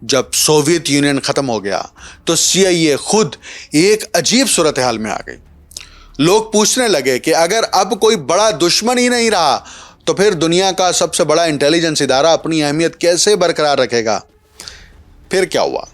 جب Soviet union ختم ہو گیا تو CIA خود ایک عجیب صورتحال میں آ گئی. لوگ پوچھنے لگے کہ اگر اب کوئی بڑا دشمن ہی نہیں رہا تو پھر دنیا کا سب سے بڑا انٹیلیجنس ادارہ اپنی اہمیت کیسے برقرار رکھے گا؟ پھر کیا ہوا؟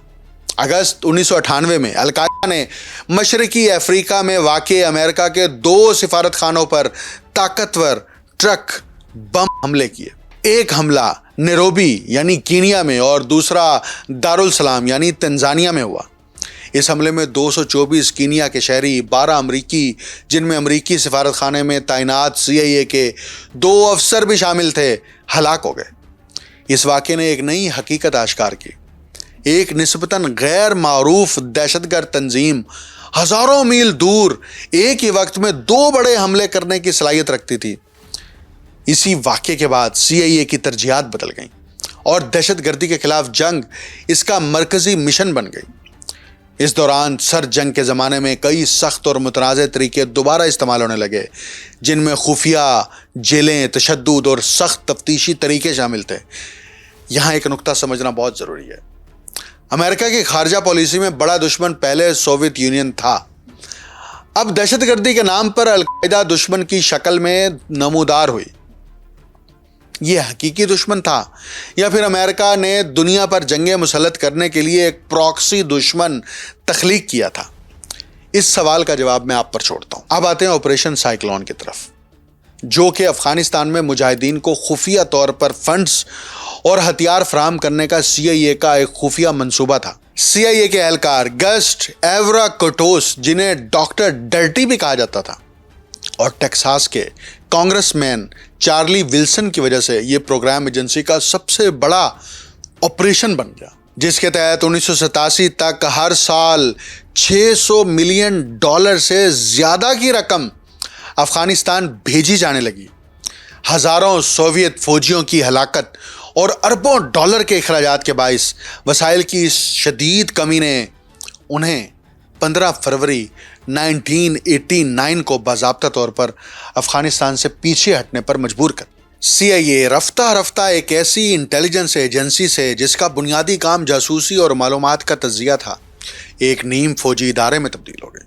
اگست 1998 میں القاعدہ نے مشرقی افریقہ میں واقع امریکہ کے 2 سفارت خانوں پر طاقتور ٹرک بم حملے کیے. ایک حملہ نیروبی یعنی کینیا میں اور دوسرا دارالسلام یعنی تنزانیہ میں ہوا. اس حملے میں 224 کینیا کے شہری، 12 امریکی جن میں امریکی سفارت خانے میں تعینات CIA کے 2 افسر بھی شامل تھے ہلاک ہو گئے. اس واقعے نے ایک نئی حقیقت آشکار کی. ایک نسبتاً غیر معروف دہشت گرد تنظیم ہزاروں میل دور ایک ہی وقت میں 2 بڑے حملے کرنے کی صلاحیت رکھتی تھی. اسی واقعے کے بعد CIA کی ترجیحات بدل گئیں اور دہشت گردی کے خلاف جنگ اس کا مرکزی مشن بن گئی. اس دوران سر جنگ کے زمانے میں کئی سخت اور متنازع طریقے دوبارہ استعمال ہونے لگے، جن میں خفیہ جیلیں، تشدد اور سخت تفتیشی طریقے شامل تھے. یہاں ایک نقطہ سمجھنا بہت ضروری ہے. امریکہ کی خارجہ پالیسی میں بڑا دشمن پہلے سوویت یونین تھا. اب دہشت گردی کے نام پر القاعدہ دشمن کی شکل میں نمودار ہوئی. یہ حقیقی دشمن تھا یا پھر امریکہ نے دنیا پر جنگیں مسلط کرنے کے لیے ایک پراکسی دشمن تخلیق کیا تھا؟ اس سوال کا جواب میں آپ پر چھوڑتا ہوں. اب آتے ہیں آپریشن سائیکلون کی طرف، جو کہ افغانستان میں مجاہدین کو خفیہ طور پر فنڈز اور ہتھیار فراہم کرنے کا CIA کا ایک خفیہ منصوبہ تھا. CIA کے اہلکار گسٹ ایورا کوٹوس، جنہیں ڈاکٹر ڈرٹی بھی کہا جاتا تھا، اور ٹیکساس کے کانگریس مین چارلی ولسن کی وجہ سے یہ پروگرام ایجنسی کا سب سے بڑا آپریشن بن گیا، جس کے تحت 1987 تک ہر سال $600 ملین سے زیادہ کی رقم افغانستان بھیجی جانے لگی. ہزاروں سوویت فوجیوں کی ہلاکت اور اربوں ڈالر کے اخراجات کے باعث وسائل کی اس شدید کمی نے انہیں 15 فروری 1989 کو باضابطہ طور پر افغانستان سے پیچھے ہٹنے پر مجبور کر. CIA رفتہ رفتہ ایک ایسی انٹیلیجنس ایجنسی سے جس کا بنیادی کام جاسوسی اور معلومات کا تجزیہ تھا، ایک نیم فوجی ادارے میں تبدیل ہو گئی.